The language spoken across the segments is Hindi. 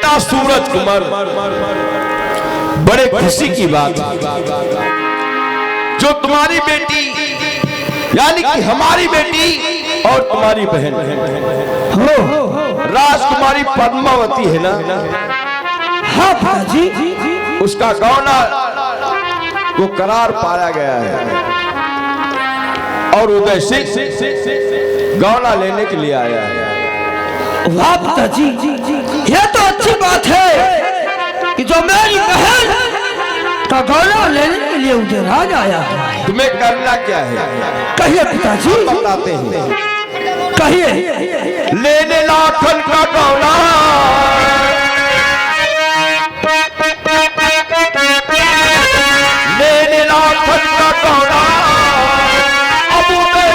बेटा सूरज कुमार, बड़े खुशी की बात जो तुम्हारी बेटी यानी कि हमारी बेटी और तुम्हारी बहन राजकुमारी पद्मावती है ना? हाँ पिताजी, उसका गौना को करार पाया गया है और उदय सिंह गौना लेने के लिए आया है। वाह पिताजी, यह तो अच्छी बात है कि जो मेरी बहन का गौना लेने के लिए उधर राज आया है। तुम्हें करना क्या है? कहिए पिताजी। बताते हैं, कहिए। लेने लाखन का गौना, लेने लाखन का गौना, अब उदय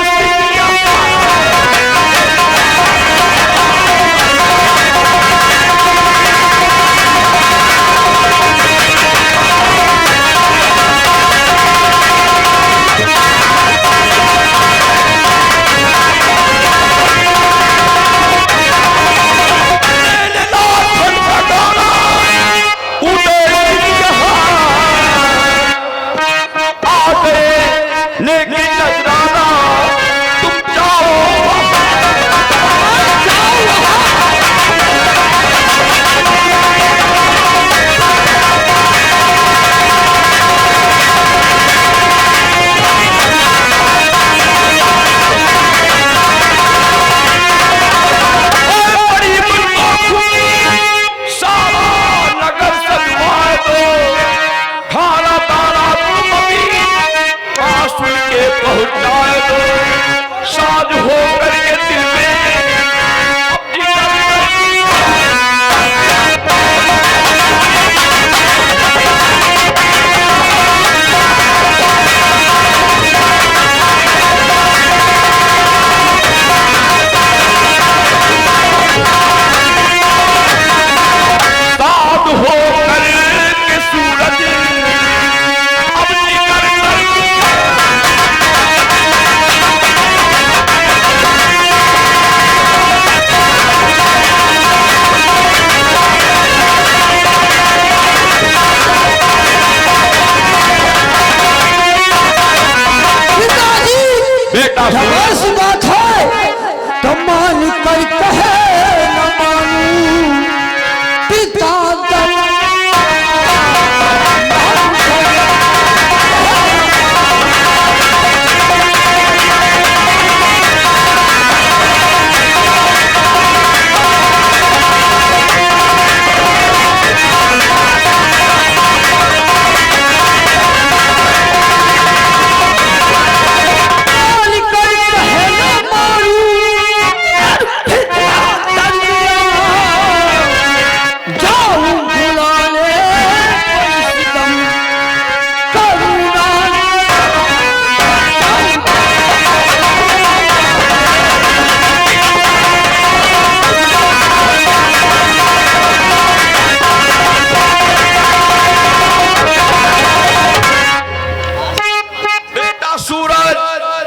सिंह बात है तो मान कर कहे न मानू पिता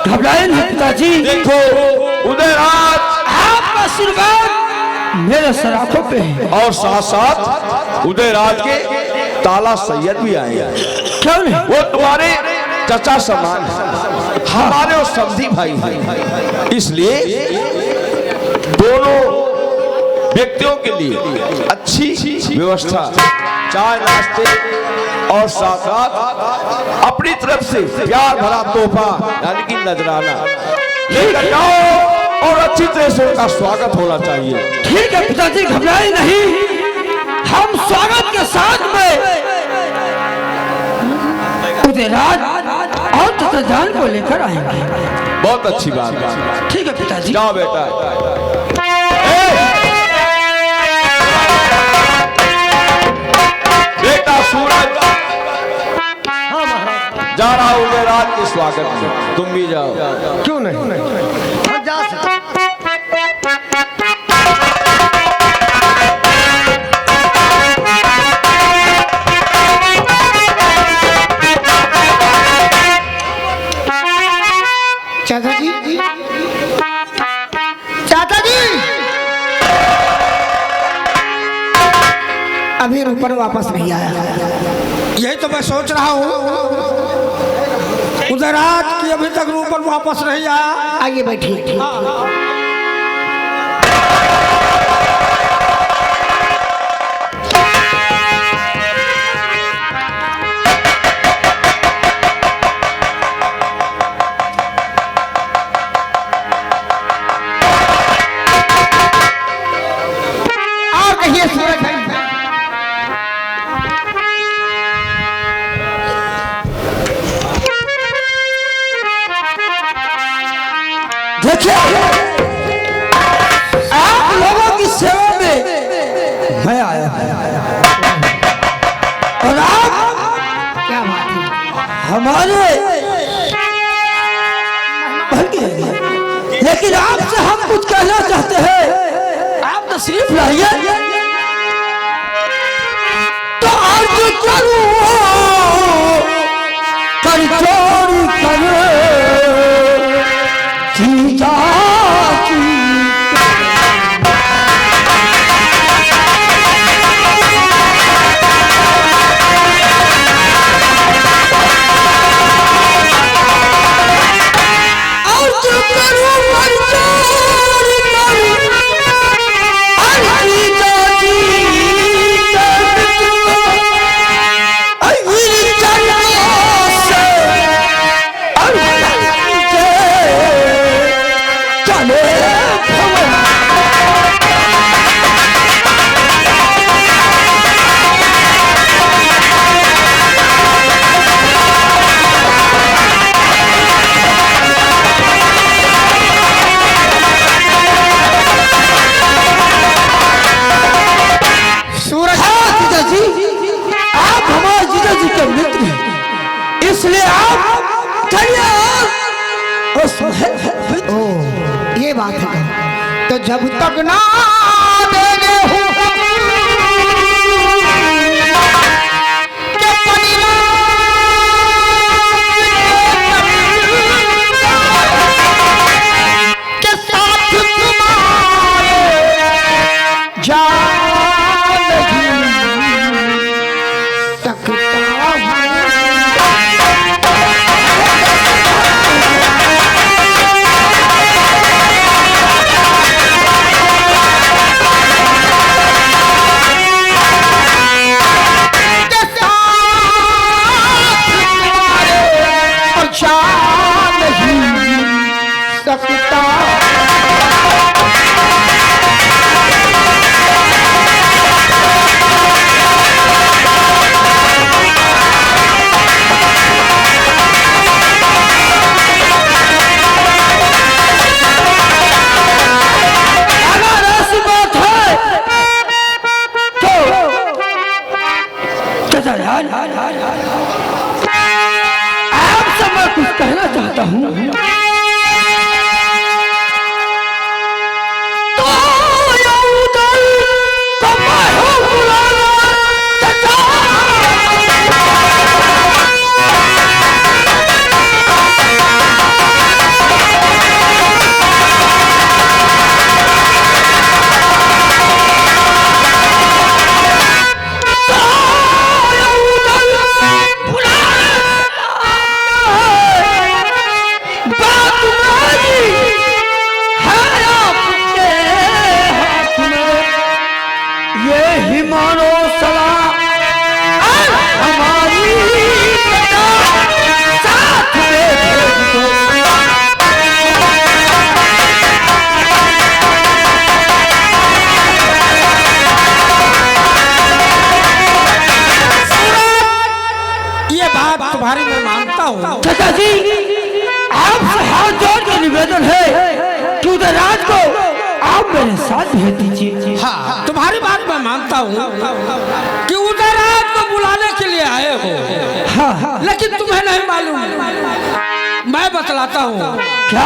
पिताजी। देखो उदयराज, आपका आशीर्वाद मेरे सराखों पे है और साथ साथ उदयराज के ताला सैयद भी आए हैं। क्यों नहीं? वो तुम्हारे चचा समान है, हमारे और समधी भाई हैं, इसलिए दोनों व्यक्तियों के लिए अच्छी व्यवस्था, चाय नाश्ते और साथ साथ अपनी तरफ से प्यार भरा तोहफा यानी कि नजराना लेकर जाओ और अच्छी तरह से उनका स्वागत होना चाहिए। ठीक है पिताजी, घबराए नहीं, हम स्वागत के साथ में उदयराज और चतुर्जान को लेकर आएंगे। बहुत अच्छी बात। ठीक है पिताजी। जाओ बेटा। बेटा सूरज जा रहा हूँ उदयराज के स्वागत में, तुम भी जाओ। क्यों नहीं? जा सकते। चाचा जी, चाचा जी, अभी ऊपर वापस नहीं आया। यही तो मैं सोच रहा हूँ, उधर आज की अभी तक ऊपर वापस नहीं आया। आइए बैठिए। और कहिए सूरज भाई। देखिए, आप लोगों की सेवा में मैं आया और आप क्या बात है? हमारे लेकिन आपसे हम कुछ कहना चाहते हैं। आप तशरीफ लाइए तो आज करूँ कर चोरी करे जीजा की। और जो करूँ कर चोरी करे जीजा की। इसलिए आप ये बात है। तो जब तक ना देंगे के साथ तुम्हारे जान सकता हूँ। आपसे मैं कुछ कहना चाहता हूँ। तुम्हारी मैं मानता हूँ। चाचा जी, आपसे हाथ जोड़ के निवेदन है कि उदयराज को आप मेरे साथ भेज दीजिए। हाँ, तुम्हारी बात मैं मानता हूँ कि उदयराज को बुलाने के लिए आए हो। हाँ, लेकिन तुम्हें नहीं मालूम, मैं बतलाता हूँ। क्या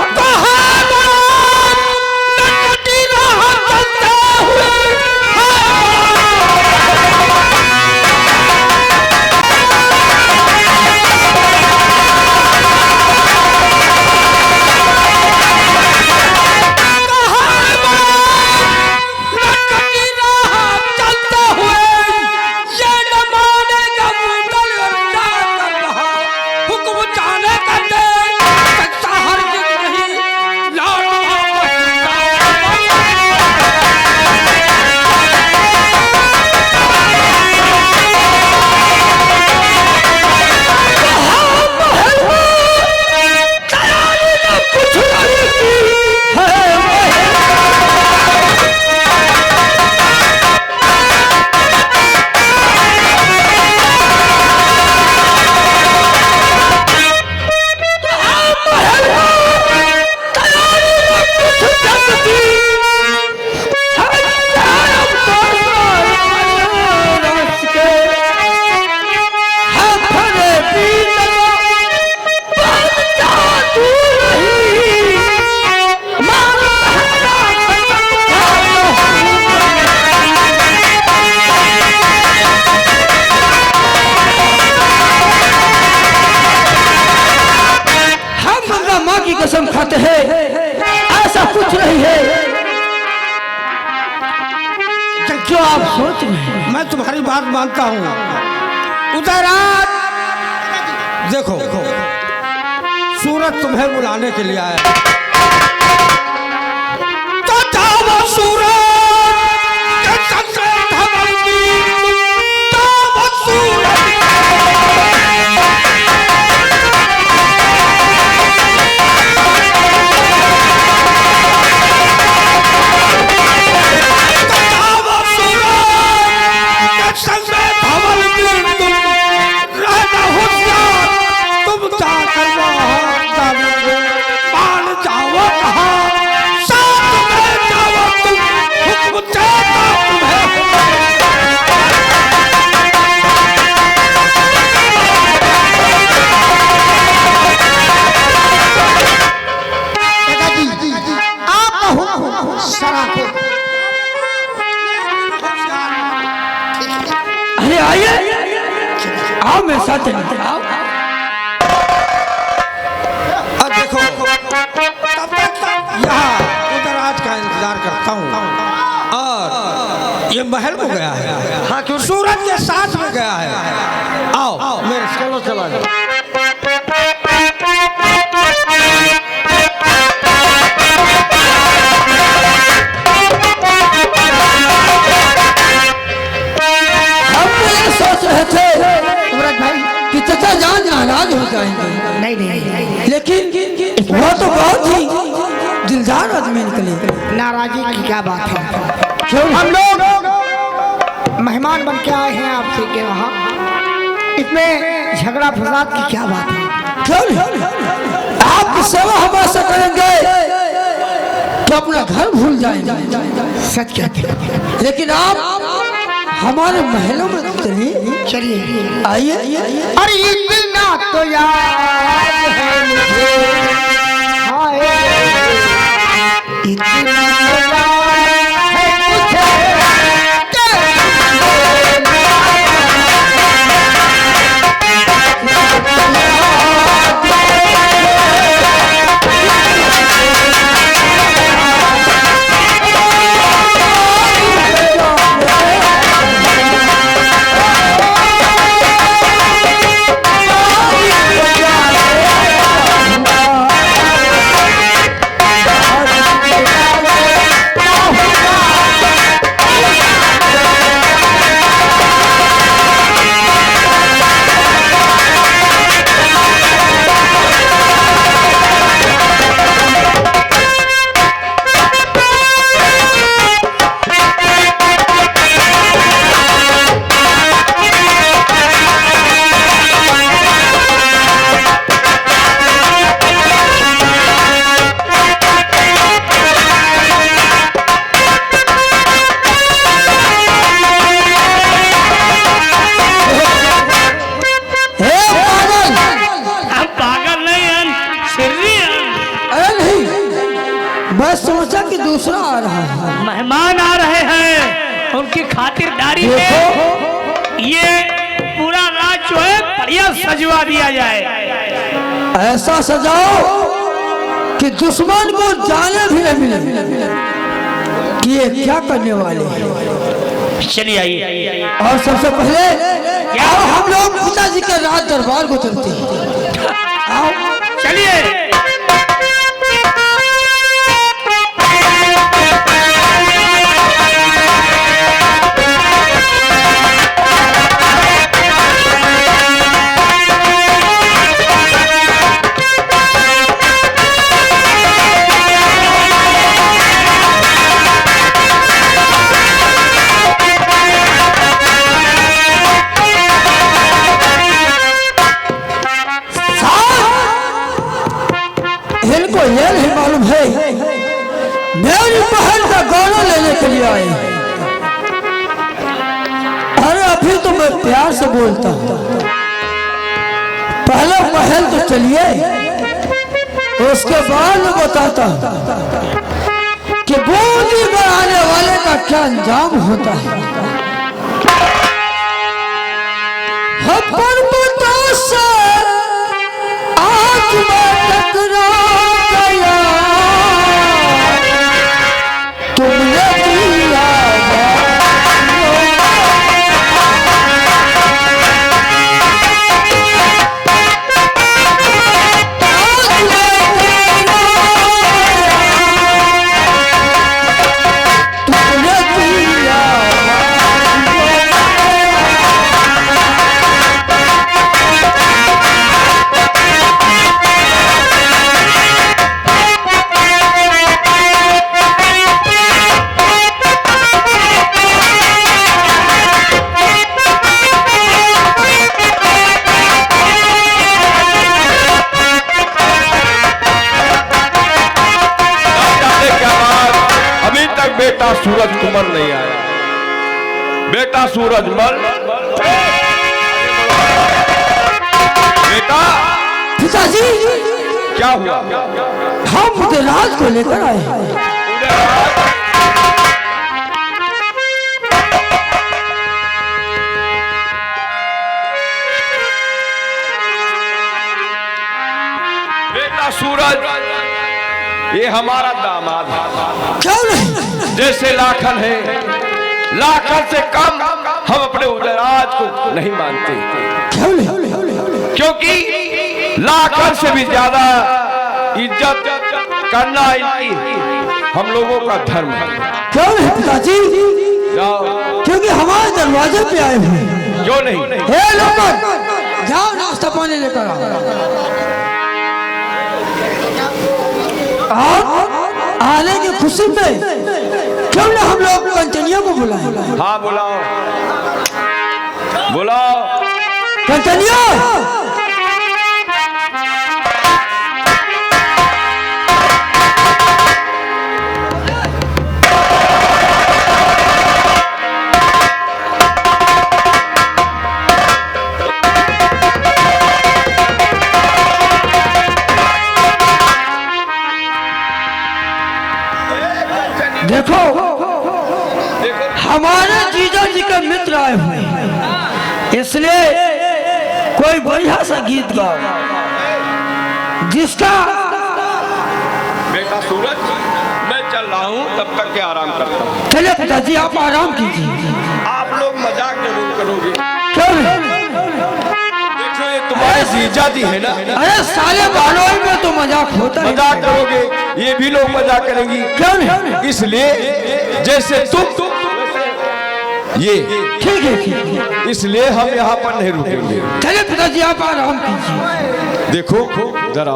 बात मानता हूँ। उदयराज देखो, सूरज तुम्हें बुलाने के लिए आया। तो जाओ सूरज के संग से धमकी, तो वो सूरज आओ मेरे साथ चलिए। अब देखो, तब तक यहाँ उदयराज का इंतजार करता हूँ और ये महल में गया है। हाँ, क्यों? सूरज के साथ में गया है। आओ मेरे चलो चला जाओ। नाराज हो जाएंगे। नहीं, लेकिन वो तो बहुत ही दिलदार आदमी निकले। नाराजी की क्या बात है? क्यों? हम लोग मेहमान बन के आए हैं आपसे के वहाँ, इसमें झगड़ा फसाद की क्या बात है? क्यों? आपकी सेवा हम ऐसा करेंगे तो अपना घर भूल जाएंगे। सच कहते हैं। लेकिन आप हमारे महलों में चलिए आइए। अरे इतना तो याद है मुझे, हाय इतना तो याद है मुझे, दूसरा आ रहा है। मेहमान आ रहे हैं, उनकी खातिरदारी में ये पूरा राज जो है बढ़िया सजवा दिया जाए। ऐसा सजाओ कि दुश्मन को जाने भी न मिले कि ये क्या करने वाले हैं। चलिए आइए। और सबसे पहले आओ हम लोग पिताजी के राज दरबार को चलते हैं। आओ चलिए। इनको ये नहीं मालूम है मेरी बहन का गौरव लेने के लिए आए। अरे अभी तो मैं प्यार से बोलता हूँ, पहले महल तो चलिए, उसके बाद मैं बताता हूँ कि बूंदी बनाने वाले का क्या अंजाम होता है। पर्वतों से आज मैं टकरा गया, तुमने दिया बेटा सूरज कुमार नहीं आया। बेटा सूरजमल, बेटा पिताजी क्या हुआ? हम उदयराज को लेकर आए हैं। बेटा सूरज, ये हमारा दामाद है। क्यों नहीं? जैसे लाखन है, लाखन से कम हम अपने उदयराज को नहीं मानते। क्यों नहीं? क्योंकि लाखन से भी ज्यादा इज्जत करना हम लोगों का धर्म है। क्यों नहीं पिताजी? जाओ। क्योंकि हमारे दरवाजे पे आए हुए हैं। क्यों नहीं? हे लोग, जाओ नाश्ता पानी लेकर आओ। और आने की खुशी में क्यों ना हम लोग कंचनिया को बुलाएं? हाँ बुलाओ, बुलाओ कंचनिया। देखो, हमारे जीजा जी के मित्र आए हुए हैं, इसलिए कोई बढ़िया सा गीत गाओ जिसका। बेटा सूरज, मैं चल रहा हूँ, तब तक के आराम करता हूँ। चलिए पिताजी, आप आराम कीजिए। आप लोग मजाक जरूर करोगे। क्यों नहीं? देखो ये तुम्हारे जीजा जी है ना। अरे साले बालोई में तो मजाक होता है। मजाक करोगे, ये भी लोग मजाक करेंगी। क्यों नहीं? इसलिए जैसे तुम ये ठीक है, ठीक है। इसलिए हम यहाँ पर नहीं रुकेंगे। चलिए पिताजी, आप आराम कीजिए। देखो जरा,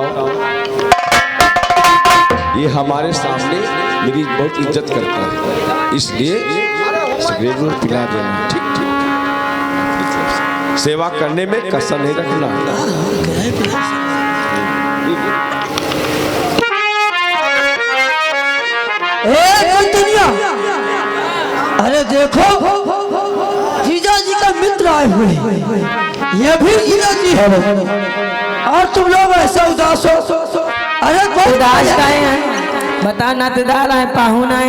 ये हमारे सामने मेरी बहुत इज्जत करता है, इसलिए सिगरेट और पिला देना। ठीक ठीक, सेवा करने में कसर नहीं रखना। दुनिया, अरे देखो, जीजा जी का मित्र आए हुए हैं। ये भी जीजा जी है और तुम लोग ऐसा उदास हो। अरे उदास काहे हैं? बता, नातेदार है, पाहुन है।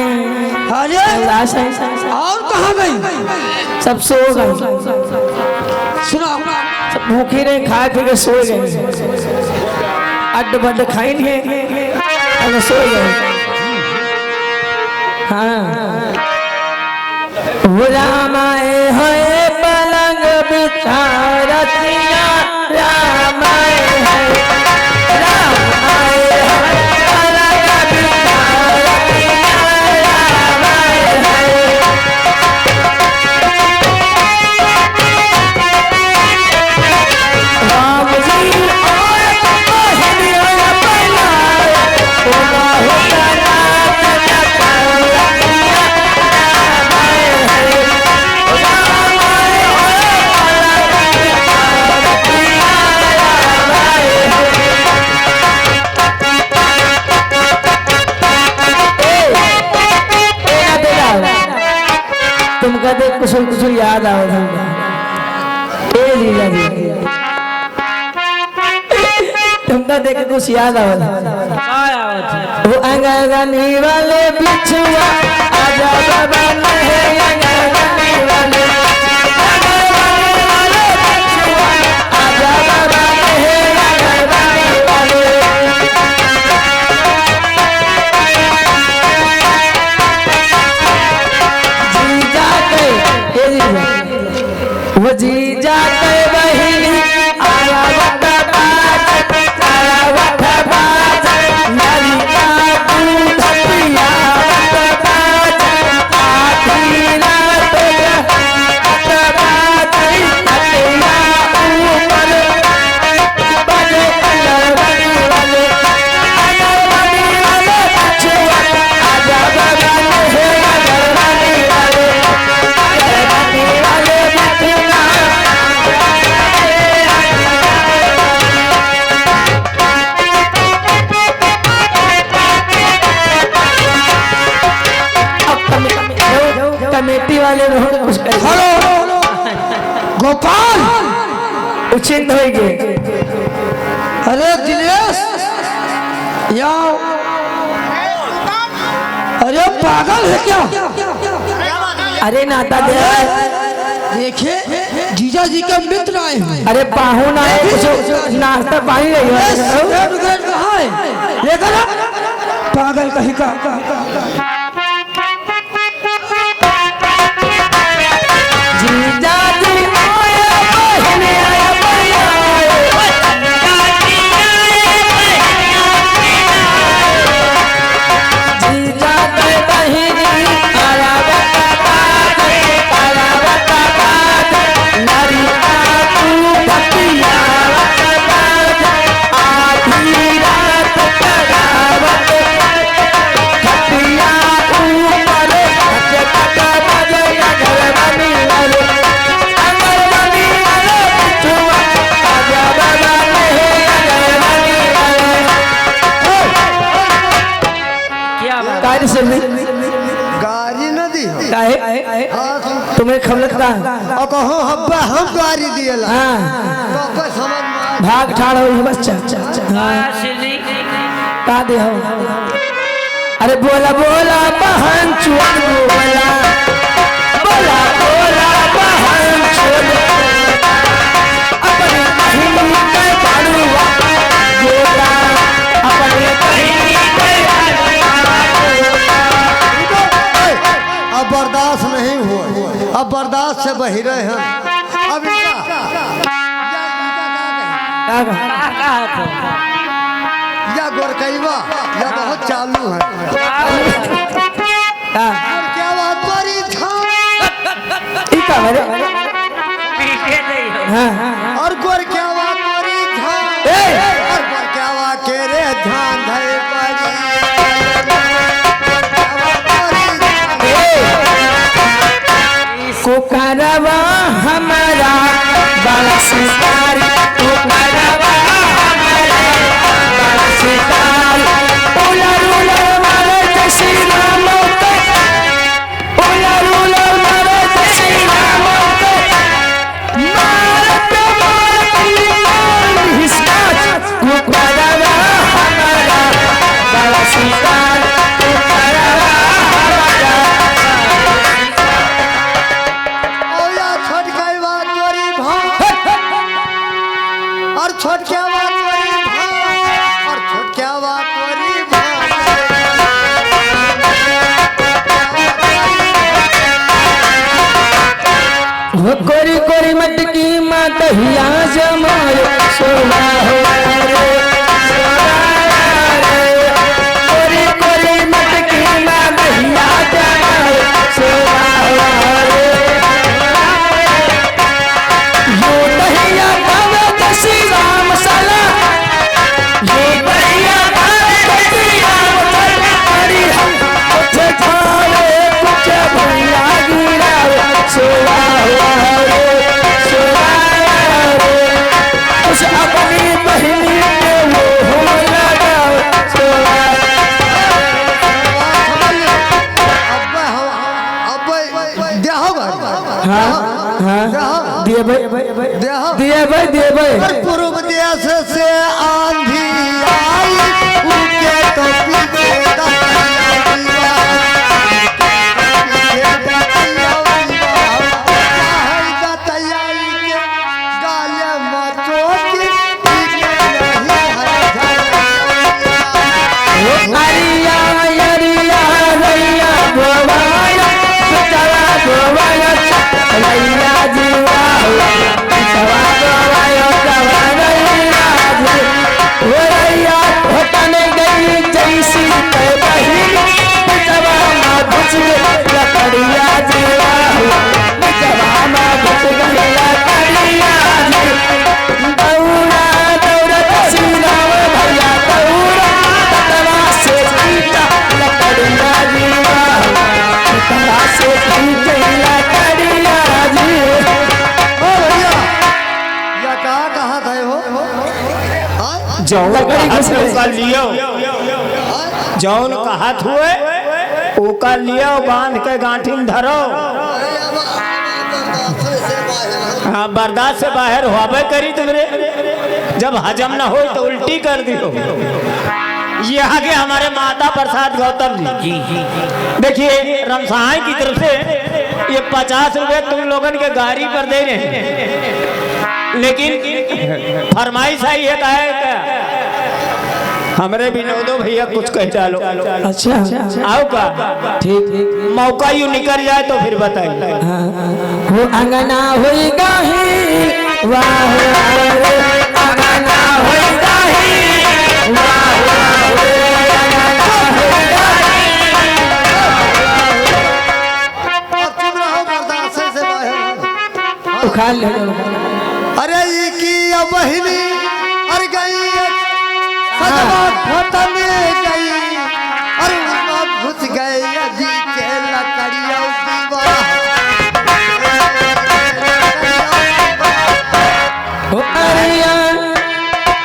अरे उदास है। और कहाँ गई? सब सो गए, सुना, सब भूखे रहे, खा पी के सो गए। अड्ड बड्ड खाई नहीं, सो गए। हाँ, रामाए है पलंग बिछारतिया, रामाए है, रामाए है पलंग बिछारतिया, रामाए है। राम जी और बहनिया पलाए, होता तुमका देख कुछ याद आओ। तुमका देख कुछ याद आओ। वो अंगनी वाले बिछुआ आजा बाबा नहीं, अंगनी वाले बिछुआ आजा बाबा नहीं, अंगनी वाले। वो जीजा के बहिनी आया वटा बाज, आया वटा बाज, ललिता दूध पिया वटा बाज, आखिरा वाले रोड कुछ कर हेलो गोपाल उचित होएंगे। अरे दिनेश यहाँ अरे पागल है क्या? अरे नाता दे देखिए जीजा जी का मित्र आए हैं। अरे पाहुन आए कुछ नाश्ता पानी रही कहाँ है? देखा ना पागल कहीं का। जीजा जी आया बहन आया भैया जीजा के बहन आया लड़का तू भतिया आधी रात करावत खटिया ऊपर खट बजे घर बनी वाले अंदर बनी वाले चुआ आजा बाबा नहीं अंदर बनी वाले क्या कार्य से गाड़ी न दी काहे तुम्हें खबर लगता और कहो हब्बा हम गाड़ी दिएला हाँ तो कोई समझ में भाग ठाड़ हो बच्चा का दे हो अरे बोला बोला बहन चोद बोला बोला बोला बहन चोद अपने बहन के बाड़ुआ बोला अपने बहन के अब बर्दाश्त नहीं हुआ अब बर्दाश्त से बही रहे हैं अब या गोरकैवा या बहुत चालू है क्या बात बड़ी था और गोर क्या बात बड़ी था और गोर क्या बात के रे ध्यान धरे कोकरवा हमारा बड़ा शिकार कोकरवा हमारा बड़ा शिकार उलर उलर मारे जैसी रामों के उलर उलर मारे जैसी रामों के मारते मारते हिस्साच कोकरवा हमारा बड़ा शिकार कोकरवा हमारा और छोट क्या बात बड़ी भाई और छोट क्या बात बड़ी भाई कोरी कोरी मटकी मटहिया जमायो सोना हो रे कोरी कोरी मटकी मटहिया जमायो सोना हो रे यो दहिया खावे जैसी राम मसाला यो दहिया खावे जैसी राम मसाला हरी हम कुछ खावे कुछ भैया गिरावे सोना हुआ रे सोना रे कुछ अपनी बहनी के वो हो लगाओ सोना हाँ दिए भाई पूर्व देश से आंधी आई उनके तो अरिया अरिया रैया गोवाया चला गोवाया रैया जीवा चला गोवाया चला रैया जी वो रैया होटने गई जैसी बहिनी चला माँ घुस गई लकड़िया जीवा चला माँ घुस गई लकड़िया जी दौड़ा दौड़ा श्री राम भैया दौड़ा ततवा से पीटा लकड़िया जीवा ततवा से पीटे लकड़िया जी ओ भैया या कहाँ था हो जौन लकड़ी घुस गई जौन का हाथ हुए ओका लियो बांध के गांठी में धरो। हाँ बर्दाश्त से बाहर होबे करी तुमरे, जब हजम ना हो तो उल्टी कर दियो। ये आगे हमारे माता प्रसाद गौतम जी देखिए रमसाई की तरफ से ये 50 रुपए तुम लोगन के गाड़ी पर दे रहे हैं, लेकिन फरमाइश आई है क्या हमरे विनोदो भैया कुछ कह डालो। अच्छा आओ का ठीक मौका यूं निकल जाए तो फिर बताइए। हो अंगना होएगा ही वाह अंगना होएगा ही वाह उखाड़ ले। अरे ये की बहिनी अरे गई सजवा खत्म गई अरे घुस गए बीच लकड़िया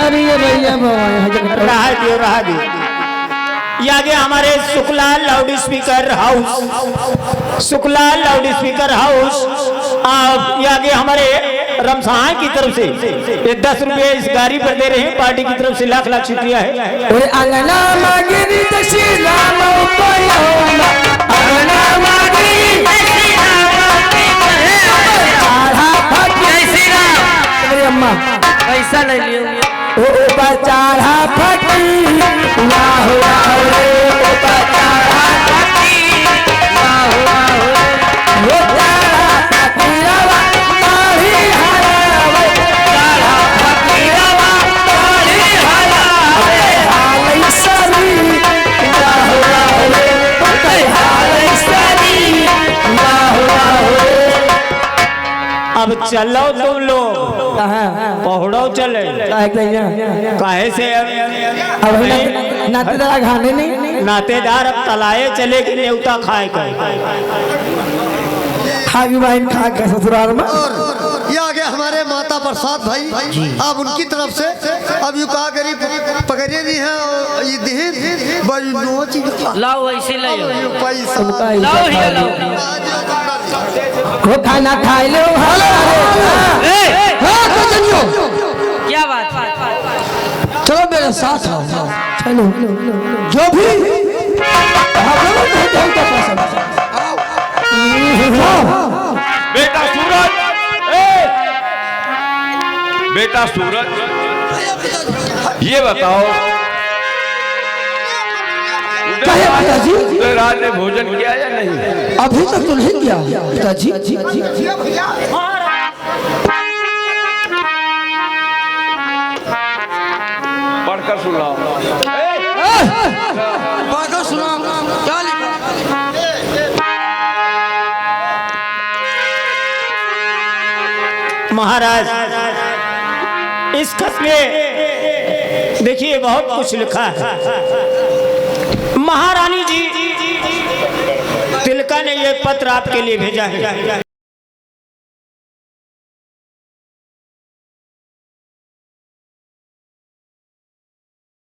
अरे भैया रहा दियो। ये आगे हमारे Shuklal loud speaker house, Shuklal loud speaker house, ये आगे हमारे रमसाई की तरफ से ये 10 रुपए इस गाड़ी पर दे रहे हैं। पार्टी की तरफ से लाख लाख शुक्रिया है। अम्मा पैसा ले लियो ऊपर चढ़ा फटी वाह वाह रे ऊपर चढ़ा फटी वाह वाह रे वो चढ़ा फकीरवा तारी हरावे चढ़ा फकीरवा तारी हरावे हाल सरी वाह वाह रे हाल सरी वाह वाह रे। अब चलो तुम लोग पहुड़ो चले काहे से अब नातेदार खाने नहीं नातेदार अब तलाए चले कि न्योता खाए खागी बहन खा के ससुराल में। और ये आगे हमारे माता प्रसाद भाई अब उनकी तरफ से अब यू कहा गरीब पकड़े भी हैं और ये दे बड़ी नोची लाओ ऐसे ले लो पैसा लाओ ही लाओ। वो खाना खाए लो क्या बात चलो मेरे साथ आओ चलो जो भी बेटा सूरज बेटा सूरज ये बताओ उदय राज ने भोजन किया या नहीं? अभी तक तो नहीं किया पिताजी। पढ़कर सुनाओ। पढ़कर सुनाओ क्या लिखा। महाराज इस खत में देखिए बहुत कुछ लिखा है। महारानी जी तिलका ने ये पत्र आपके लिए भेजा है।